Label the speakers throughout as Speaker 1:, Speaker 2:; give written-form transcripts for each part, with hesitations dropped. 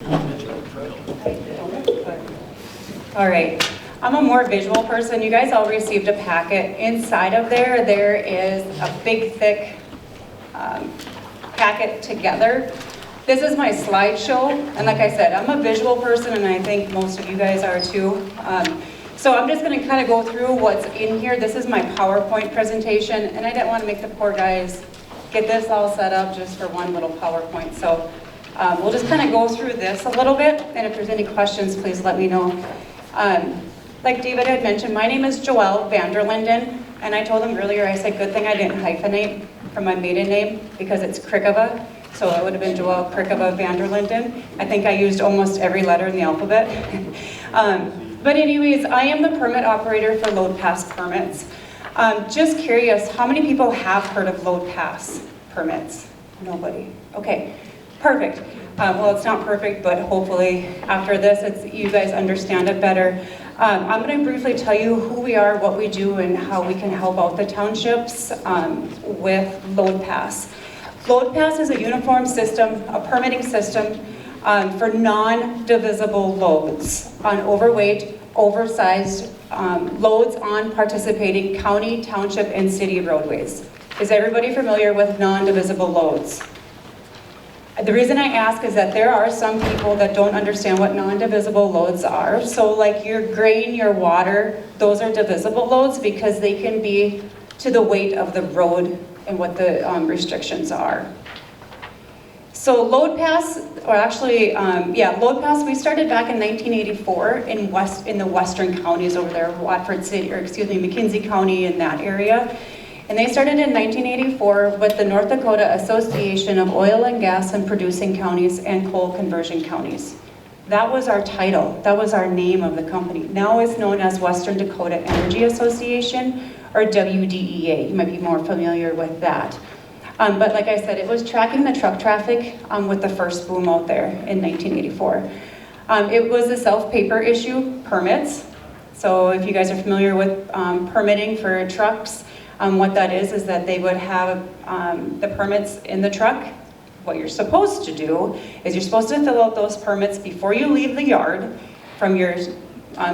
Speaker 1: All right, I'm a more visual person. You guys all received a packet. Inside of there is a big, thick packet together. This is my slideshow, and like I said, I'm a visual person, and I think most of you guys are too. So I'm just going to kind of go through what's in here. This is my PowerPoint presentation, and I didn't want to make the poor guys get this all set up just for one little PowerPoint. So we'll just kind of go through this a little bit, and if there's any questions, please let me know. Like David had mentioned, my name is Joelle Vanderlinden, and I told him earlier, I said, good thing I didn't hyphenate from my maiden name, because it's Krikova, so it would have been Joelle Krikova Vanderlinden. I think I used almost every letter in the alphabet. But anyways, I am the permit operator for LoadPass permits. Just curious, how many people have heard of LoadPass permits? Nobody. Okay, perfect. Well, it's not perfect, but hopefully after this, you guys understand it better. I'm going to briefly tell you who we are, what we do, and how we can help out the townships with LoadPass. LoadPass is a uniform system, a permitting system for non-divisible loads on overweight, oversized loads on participating county, township, and city roadways. Is everybody familiar with non-divisible loads? The reason I ask is that there are some people that don't understand what non-divisible loads are. So like your grain, your water, those are divisible loads because they can be to the weight of the road and what the restrictions are. So LoadPass, or actually, LoadPass, we started back in 1984 in the western counties over there, Watford City, or excuse me, McKinsey County in that area. And they started in 1984 with the North Dakota Association of Oil and Gas and Producing Counties and Coal Conversion Counties. That was our title, that was our name of the company. Now it's known as Western Dakota Energy Association, or WDEA. You might be more familiar with that. But like I said, it was tracking the truck traffic with the first boom out there in 1984. It was the self-paper issue permits. So if you guys are familiar with permitting for trucks, what that is that they would have the permits in the truck. What you're supposed to do is you're supposed to fill out those permits before you leave the yard from your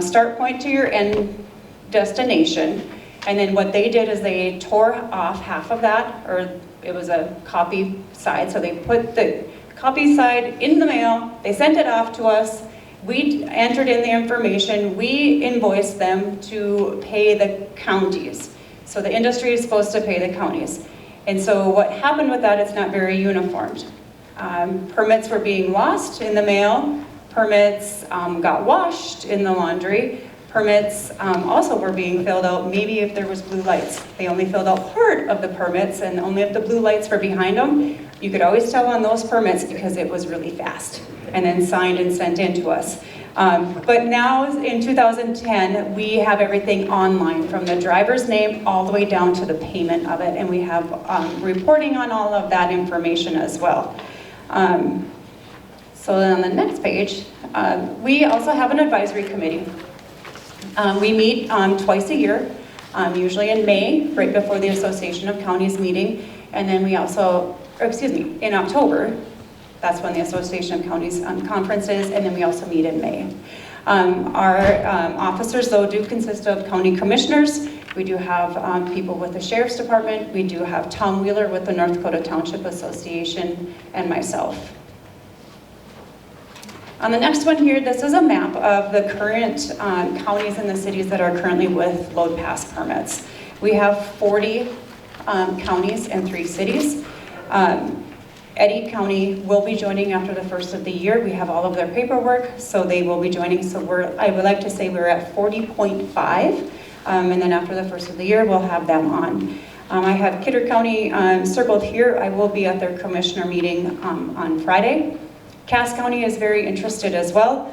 Speaker 1: start point to your end destination. And then what they did is they tore off half of that, or it was a copy side, so they put the copy side in the mail, they sent it off to us, we entered in the information, we invoiced them to pay the counties. So the industry is supposed to pay the counties. And so what happened with that, it's not very uniformed. Permits were being lost in the mail, permits got washed in the laundry, permits also were being filled out maybe if there was blue lights. They only filled out part of the permits, and only if the blue lights were behind them. You could always tell on those permits because it was really fast, and then signed and sent in to us. But now in 2010, we have everything online, from the driver's name all the way down to the payment of it, and we have reporting on all of that information as well. So then on the next page, we also have an advisory committee. We meet twice a year, usually in May, right before the Association of Counties meeting, and then we also, in October, that's when the Association of Counties conference is, and then we also meet in May. Our officers, though, do consist of county commissioners. We do have people with the Sheriff's Department. We do have Tom Wheeler with the North Dakota Township Association, and myself. On the next one here, this is a map of the current counties and the cities that are currently with LoadPass permits. We have 40 counties and 3 cities. Eddy County will be joining after the first of the year. We have all of their paperwork, so they will be joining. So I would like to say we're at 40.5, and then after the first of the year, we'll have them on. I have Kidder County circled here. I will be at their commissioner meeting on Friday. Cass County is very interested as well,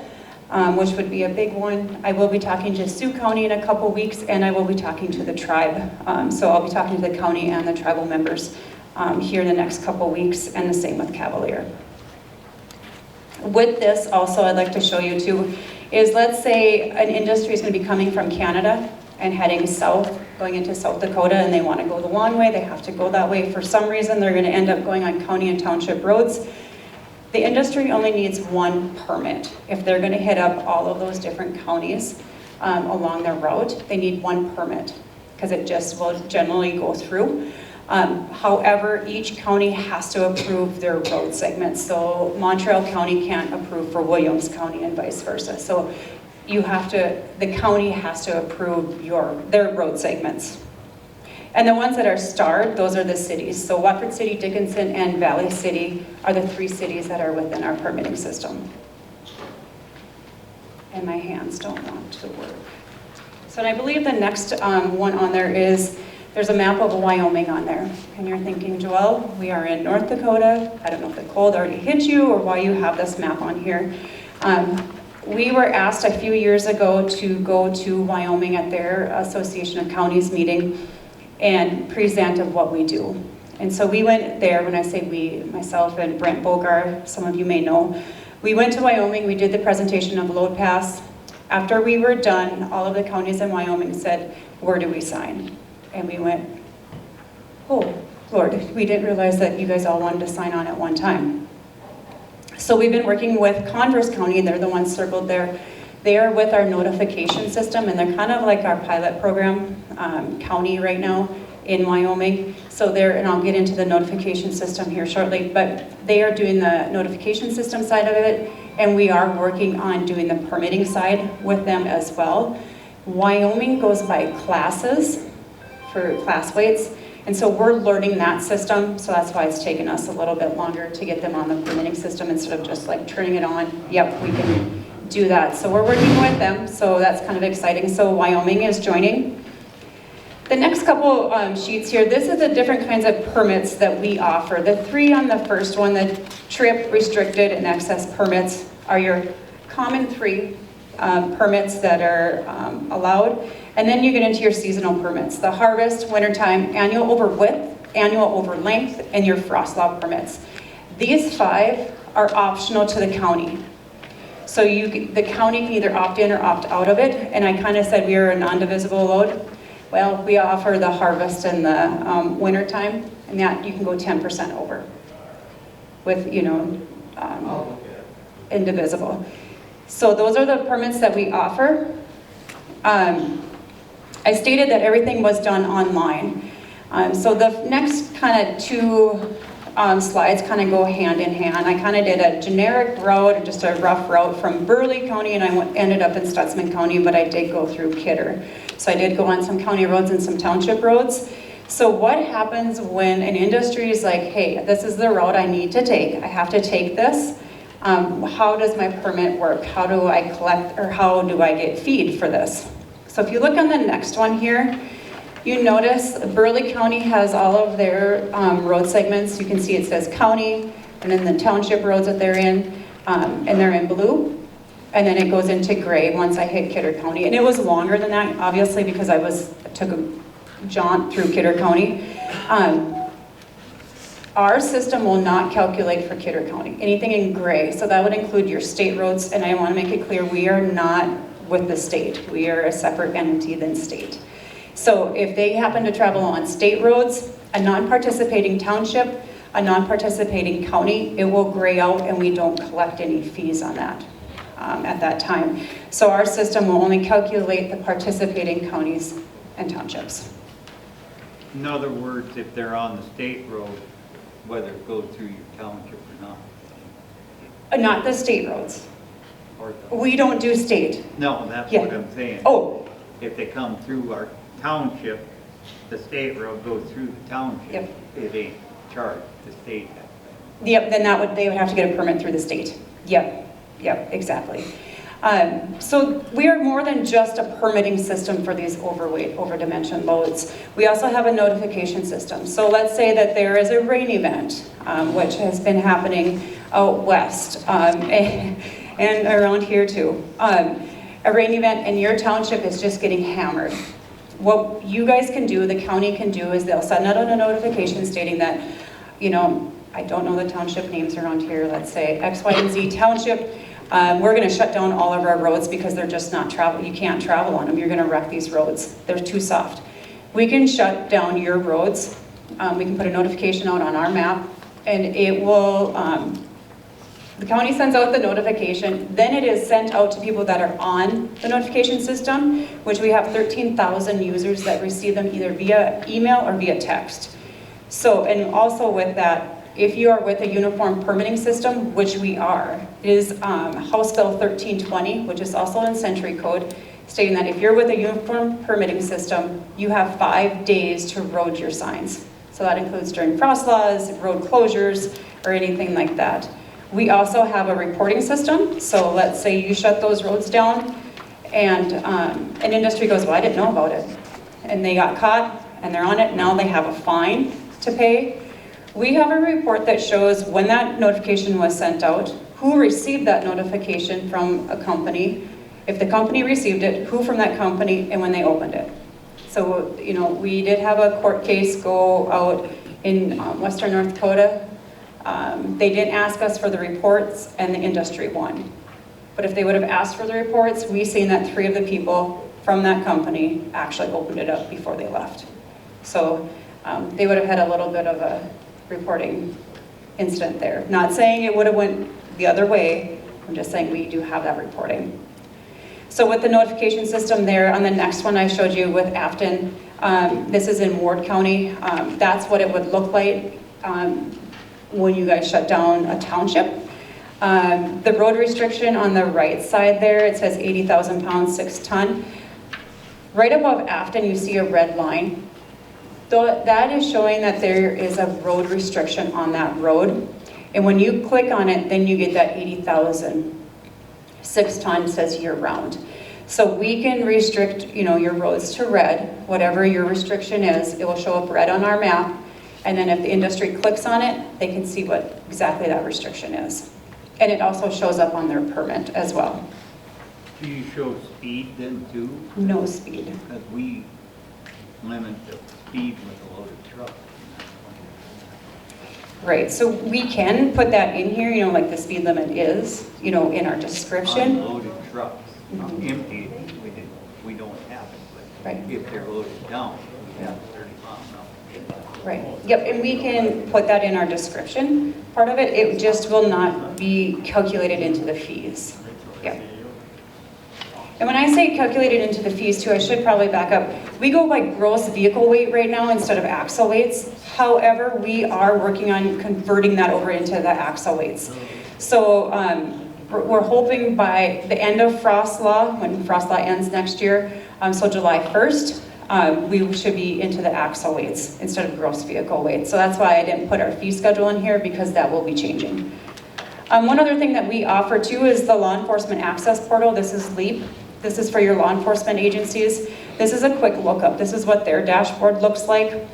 Speaker 1: which would be a big one. I will be talking to Sioux County in a couple weeks, and I will be talking to the tribe. So I'll be talking to the county and the tribal members here in the next couple weeks, and the same with Cavalier. With this also, I'd like to show you too, is let's say an industry is going to be coming from Canada and heading south, going into South Dakota, and they want to go the long way, they have to go that way. For some reason, they're going to end up going on county and township roads. The industry only needs one permit. If they're gonna hit up all of those different counties along their route, they need one permit, because it just will generally go through. However, each county has to approve their road segments. So Montreal County can't approve for Williams County and vice versa. So the county has to approve their road segments. And the ones that are starred, those are the cities. So Watford City, Dickinson, and Valley City are the 3 cities that are within our permitting system. And my hands don't want to work. So, and I believe the next one on there is, there's a map of Wyoming on there. And you're thinking, Joelle, we are in North Dakota. I don't know if the cold already hit you or why you have this map on here. We were asked a few years ago to go to Wyoming at their Association of Counties meeting and present of what we do. And so we went there. When I say we, myself and Brent Bogar, some of you may know, we went to Wyoming, we did the presentation of LoadPass. After we were done, all of the counties in Wyoming said, where do we sign? And we went, oh, Lord, we didn't realize that you guys all wanted to sign on at one time. So we've been working with Converse County, they're the ones circled there. They are with our notification system, and they're kind of like our pilot program county right now in Wyoming. So and I'll get into the notification system here shortly, but they are doing the notification system side of it, and we are working on doing the permitting side with them as well. Wyoming goes by classes for class weights, and so we're learning that system, so that's why it's taken us a little bit longer to get them on the permitting system instead of just like turning it on. Yep, we can do that. So we're working with them, so that's kind of exciting. So Wyoming is joining. The next couple sheets here, this is the different kinds of permits that we offer. The 3 on the first one, the trip, restricted, and excess permits are your common 3 permits that are allowed. And then you get into your seasonal permits, the harvest, wintertime, annual over width, annual over length, and your frost law permits. These 5 are optional to the county. So the county can either opt in or opt out of it. And I kind of said we are a non-divisible load. Well, we offer the harvest and the wintertime, and that you can go 10% over with, indivisible. So those are the permits that we offer. I stated that everything was done online. So the next kind of 2 slides kind of go hand in hand. I kind of did a generic route, just a rough route from Burleigh County, and I ended up in Stutzman County, but I did go through Kidder. So I did go on some county roads and some township roads. So what happens when an industry is like, hey, this is the route I need to take. I have to take this. How does my permit work? How do I collect, or how do I get feed for this? So if you look on the next one here, you notice Burleigh County has all of their road segments. You can see it says county, and then the township roads that they're in, and they're in blue. And then it goes into gray once I hit Kidder County. And it was longer than that, obviously, because I took a jaunt through Kidder County. Our system will not calculate for Kidder County, anything in gray. So that would include your state roads, and I want to make it clear, we are not with the state. We are a separate entity than state. So if they happen to travel on state roads, a non-participating township, a non-participating county, it will gray out, and we don't collect any fees on that at that time. So our system will only calculate the participating counties and townships.
Speaker 2: In other words, if they're on the state road, whether it goes through your township or not?
Speaker 1: Not the state roads.
Speaker 2: Or
Speaker 1: We don't do state.
Speaker 2: No, that's
Speaker 1: Yeah.
Speaker 2: what I'm saying.
Speaker 1: Oh,
Speaker 2: If they come through our township, the state road goes through the township.
Speaker 1: Yep.
Speaker 2: It ain't charged the state.
Speaker 1: yep, then they would have to get a permit through the state. Yep, exactly. So we are more than just a permitting system for these overweight, overdimensioned loads. We also have a notification system. So let's say that there is a rain event, which has been happening out west and around here too. A rain event and your township is just getting hammered. What you guys can do, the county can do, is they'll send out a notification stating that, I don't know the township names around here, let's say X, Y, and Z township. We're going to shut down all of our roads because they're just not travel. You can't travel on them. You're going to wreck these roads. They're too soft. We can shut down your roads. We can put a notification out on our map, and it will The county sends out the notification, then it is sent out to people that are on the notification system, which we have 13,000 users that receive them either via email or via text. So, and also with that, if you are with a uniform permitting system, which we are, is House Bill 1320, which is also in Century Code, stating that if you're with a uniform permitting system, you have 5 days to road your signs. So that includes during frost laws, road closures, or anything like that. We also have a reporting system. So let's say you shut those roads down and an industry goes, well, I didn't know about it. And they got caught and they're on it. Now they have a fine to pay. We have a report that shows when that notification was sent out, who received that notification from a company, if the company received it, who from that company, and when they opened it. So, you know, we did have a court case go out in Western North Dakota. They didn't ask us for the reports and the industry won. But if they would have asked for the reports, we seen that 3 of the people from that company actually opened it up before they left. So they would have had a little bit of a reporting incident there. Not saying it would have went the other way, I'm just saying we do have that reporting. So with the notification system there, on the next one I showed you with Afton, this is in Ward County. That's what it would look like when you guys shut down a township. The road restriction on the right side there, it says 80,000 pounds, 6 ton. Right above Afton, you see a red line. That is showing that there is a road restriction on that road. And when you click on it, then you get that 80,000. 6 ton says year round. So we can restrict, you know, your roads to red, whatever your restriction is, it will show up red on our map. And then if the industry clicks on it, they can see what exactly that restriction is. And it also shows up on their permit as well.
Speaker 2: Do you show speed then too?
Speaker 1: No speed.
Speaker 2: Because we limit the speed with a loaded truck.
Speaker 1: Right, so we can put that in here, you know, like the speed limit is, you know, in our description.
Speaker 2: Unloaded trucks,
Speaker 1: Mhm.
Speaker 2: empty, we don't have it, but
Speaker 1: Right.
Speaker 2: if they're loaded down, we have 30 miles an hour.
Speaker 1: Right, yep, and we can put that in our description. Part of it, it just will not be calculated into the fees. Yep. And when I say calculated into the fees too, I should probably back up. We go by gross vehicle weight right now instead of axle weights. However, we are working on converting that over into the axle weights. So we're hoping by the end of frost law, when frost law ends next year, so July 1st, we should be into the axle weights instead of gross vehicle weights. So that's why I didn't put our fee schedule in here, because that will be changing. One other thing that we offer too is the Law Enforcement Access Portal. This is LEAP. This is for your law enforcement agencies. This is a quick lookup. This is what their dashboard looks like.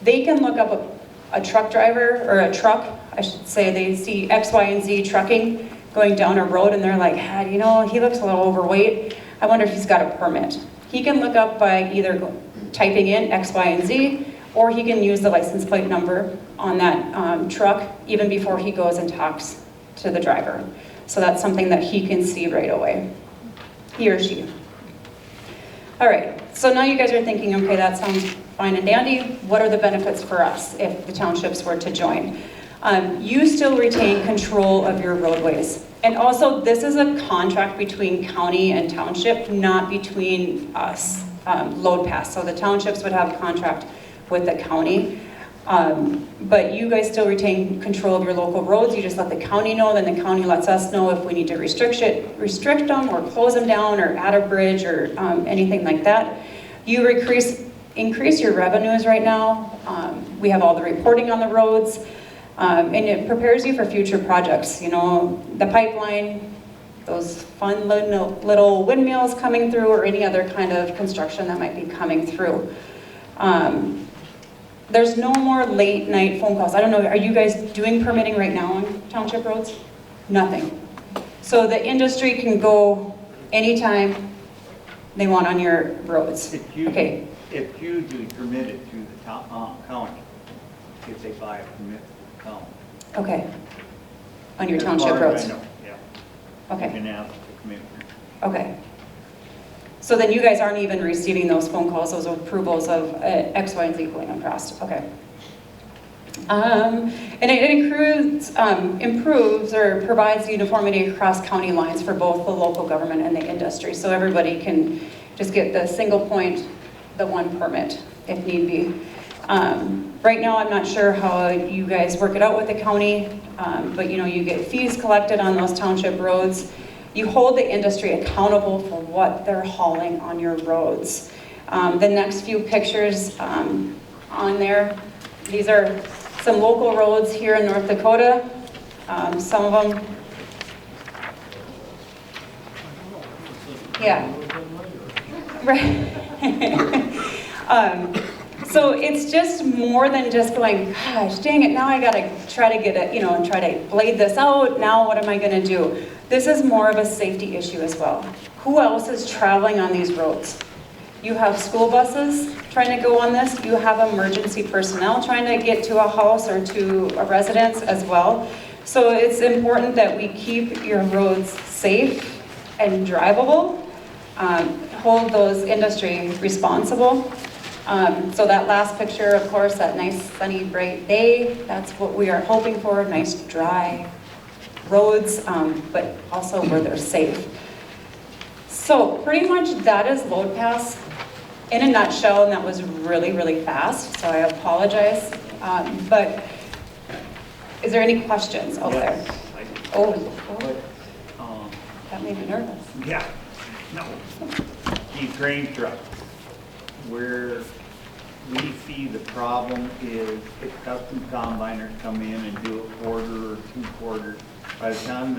Speaker 1: They can look up a truck driver, or a truck, I should say. They see X, Y, and Z trucking going down a road and they're like, hey, you know, he looks a little overweight. I wonder if he's got a permit. He can look up by either typing in X, Y, and Z, or he can use the license plate number on that truck even before he goes and talks to the driver. So that's something that he can see right away. He or she. All right, so now you guys are thinking, okay, that sounds fine and dandy. What are the benefits for us if the townships were to join? You still retain control of your roadways. And also, this is a contract between county and township, not between us, LoadPass. So the townships would have a contract with the county. But you guys still retain control of your local roads. You just let the county know, then the county lets us know if we need to restrict them or close them down or add a bridge or anything like that. You increase your revenues right now. We have all the reporting on the roads, and it prepares you for future projects. You know, the pipeline, those fun little windmills coming through, or any other kind of construction that might be coming through. There's no more late night phone calls. I don't know, are you guys doing permitting right now on township roads? Nothing. So the industry can go anytime they want on your roads. Okay.
Speaker 2: It's usually permitted through the county, if they buy a permit from the county.
Speaker 1: Okay. On your
Speaker 2: As
Speaker 1: township
Speaker 2: far as
Speaker 1: roads?
Speaker 2: I know, yeah.
Speaker 1: Okay.
Speaker 2: You can ask the commissioner.
Speaker 1: Okay. So then you guys aren't even receiving those phone calls, those approvals of X, Y, and Z going across. Okay. And it improves or provides uniformity across county lines for both the local government and the industry. So everybody can just get the single point, the one permit if need be. Right now, I'm not sure how you guys work it out with the county, but you know, you get fees collected on those township roads. You hold the industry accountable for what they're hauling on your roads. The next few pictures on there, these are some local roads here in North Dakota. Some of them, yeah. Right. So it's just more than just going, gosh, dang it, now I gotta try to get it, you know, and try to blade this out. Now what am I gonna do? This is more of a safety issue as well. Who else is traveling on these roads? You have school buses trying to go on this. You have emergency personnel trying to get to a house or to a residence as well. So it's important that we keep your roads safe and drivable. Hold those industry responsible. So that last picture, of course, that nice sunny bright day, that's what we are hoping for, nice dry roads, but also where they're safe. So pretty much that is LoadPass in a nutshell, and that was really, really fast, so I apologize. But is there any questions out there? That made me nervous.
Speaker 2: Yeah, no. These grain trucks, where we see the problem is if custom combiners come in and do a quarter or 2 quarters, by the time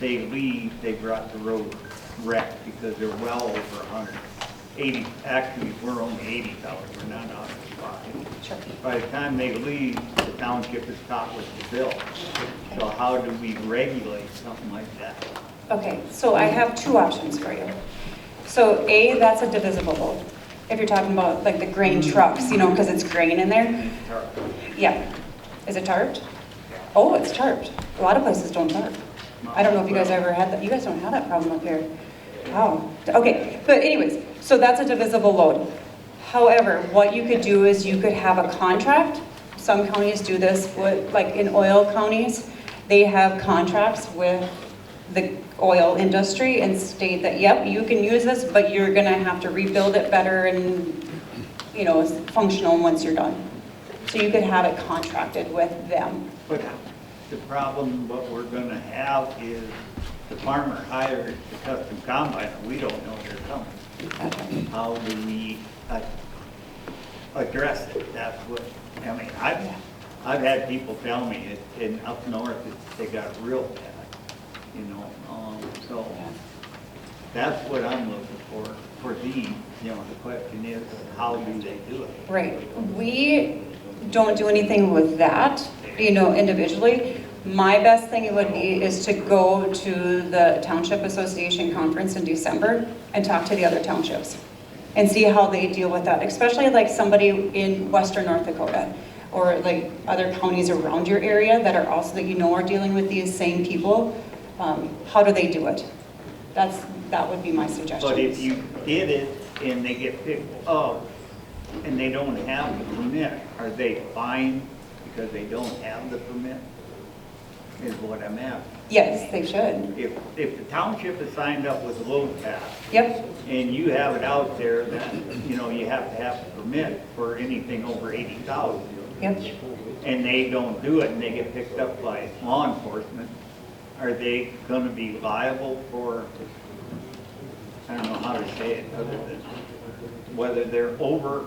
Speaker 2: they leave, they brought the road wrecked because they're well over 180. Actually, we're only 80,000, we're not 105.
Speaker 1: Sure.
Speaker 2: By the time they leave, the township is caught with the bill. So how do we regulate something like that?
Speaker 1: Okay, so I have 2 options for you. So A, that's a divisible load. If you're talking about like the grain trucks, you know, because it's grain in there. Yeah. Is it tarped? Oh, it's tarped. A lot of places don't tarp. I don't know if you guys ever had that. You guys don't have that problem up here. Wow. Okay, but anyways, so that's a divisible load. However, what you could do is you could have a contract. Some counties do this with, like in oil counties, they have contracts with the oil industry and state that, yep, you can use this, but you're gonna have to rebuild it better and, you know, functional once you're done. So you could have it contracted with them.
Speaker 2: But the problem, what we're gonna have is the farmer hires the custom combiner. We don't know they're coming. How do we address it? That's what, I mean, I've had people tell me it, in up north, they got real bad. You know, so that's what I'm looking for these. You know, the question is, how do they do it?
Speaker 1: Right. We don't do anything with that, you know, individually. My best thing would be is to go to the Township Association conference in December and talk to the other townships and see how they deal with that, especially like somebody in western North Dakota or like other counties around your area that are also, that you know are dealing with these same people. How do they do it? That would be my suggestion.
Speaker 2: But if you did it and they get picked up and they don't have the permit, are they fined because they don't have the permit? Is what I'm asking.
Speaker 1: Yes, they should.
Speaker 2: If the township is signed up with LoadPass.
Speaker 1: Yep.
Speaker 2: And you have it out there that, you know, you have to have a permit for anything over 80,000.
Speaker 1: Yep.
Speaker 2: And they don't do it and they get picked up by law enforcement, are they going to be liable for, I don't know how to say it, other than whether they're over,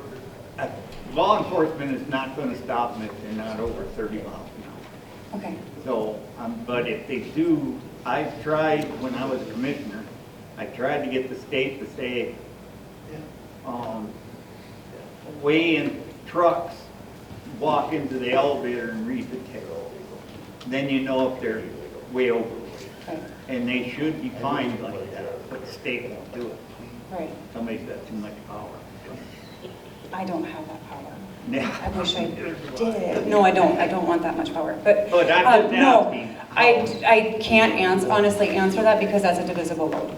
Speaker 2: law enforcement is not going to stop them if they're not over 30 miles an hour.
Speaker 1: Okay.
Speaker 2: So, but if they do, I've tried, when I was a commissioner, I tried to get the state to say, weigh in trucks, walk into the elevator and read the ticket. Then you know if they're way over.
Speaker 1: Right.
Speaker 2: And they should be fined like that, but the state won't do it.
Speaker 1: Right.
Speaker 2: Somebody's got too much power.
Speaker 1: I don't have that power.
Speaker 2: Yeah.
Speaker 1: I wish I did. No, I don't. I don't want that much power. But
Speaker 2: But I'm just
Speaker 1: no,
Speaker 2: asking.
Speaker 1: I can't honestly answer that because that's a divisible load.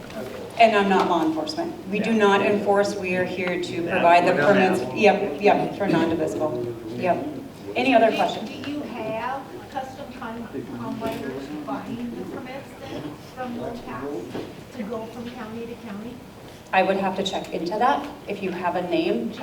Speaker 1: And I'm not law enforcement. We do not enforce. We are here to provide the permits. Yep, for non-divisible. Yep. Any other questions?
Speaker 3: Do you combiners buying the permits then from LoadPass to go from county to county?
Speaker 1: I would have to check into that. If you have a name,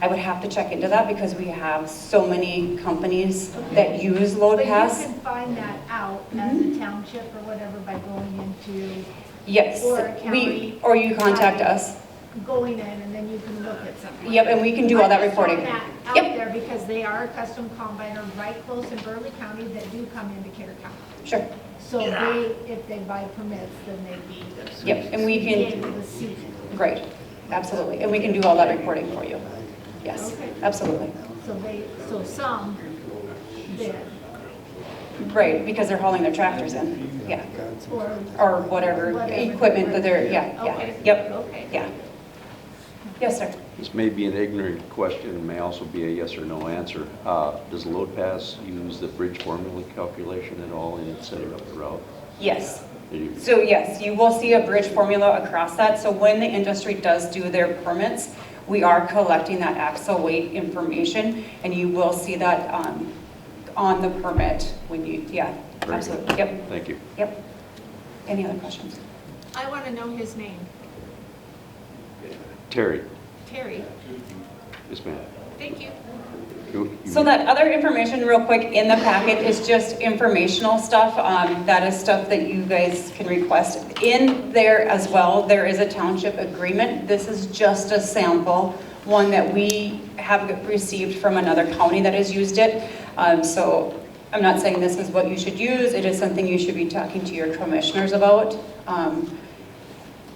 Speaker 1: I would have to check into that because we have so many companies that use
Speaker 3: But you
Speaker 1: LoadPass.
Speaker 3: can find that out as a township or whatever by going into,
Speaker 1: Yes,
Speaker 3: or a county.
Speaker 1: or you contact us.
Speaker 3: going in, and then you can look at something.
Speaker 1: Yep, and we can do all that reporting.
Speaker 3: I'm just throwing that
Speaker 1: Yep.
Speaker 3: out there because they are a custom combiner right close in Burley County that do come into Kidder County.
Speaker 1: Sure.
Speaker 3: So they, if they buy permits, then they'd be
Speaker 1: Yep, and we
Speaker 3: be
Speaker 1: can,
Speaker 3: able to see it.
Speaker 1: great, absolutely. And we can do all that reporting for you. Yes,
Speaker 3: Okay.
Speaker 1: absolutely.
Speaker 3: So some did,
Speaker 1: Right, because they're hauling their tractors in. Yeah, or whatever equipment that they're, yeah,
Speaker 3: Okay.
Speaker 1: Yep,
Speaker 3: Okay.
Speaker 1: yeah. Yes, sir.
Speaker 4: This may be an ignorant question, may also be a yes or no answer. Does LoadPass use the bridge formula calculation at all in setting up the route?
Speaker 1: Yes.
Speaker 4: Do you-
Speaker 1: So yes, you will see a bridge formula across that. So when the industry does do their permits, we are collecting that axle weight information, and you will see that on the permit when you, yeah,
Speaker 4: Very
Speaker 1: absolutely.
Speaker 4: good.
Speaker 1: Yep,
Speaker 4: Thank you.
Speaker 1: yep. Any other questions?
Speaker 3: I want to know his name.
Speaker 4: Terry,
Speaker 3: Terry.
Speaker 4: yes ma'am.
Speaker 3: Thank you.
Speaker 1: So that other information real quick in the packet is just informational stuff. That is stuff that you guys can request. In there as well, there is a township agreement. This is just a sample, one that we have received from another county that has used it. So I'm not saying this is what you should use. It is something you should be talking to your commissioners about.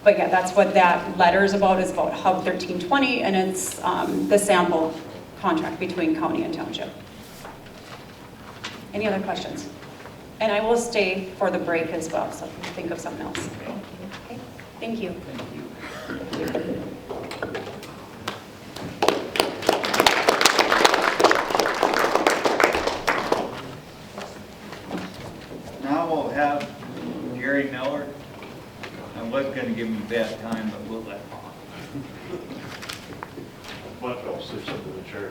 Speaker 1: But yeah, that's what that letter is about Hub 1320, and it's the sample contract between county and township. Any other questions? And I will stay for the break as well, so if you think of something else. Okay, thank you.
Speaker 2: Now we'll have Gary Miller. I was gonna give him a bad time, but we'll let him on.
Speaker 5: What else is in the chair?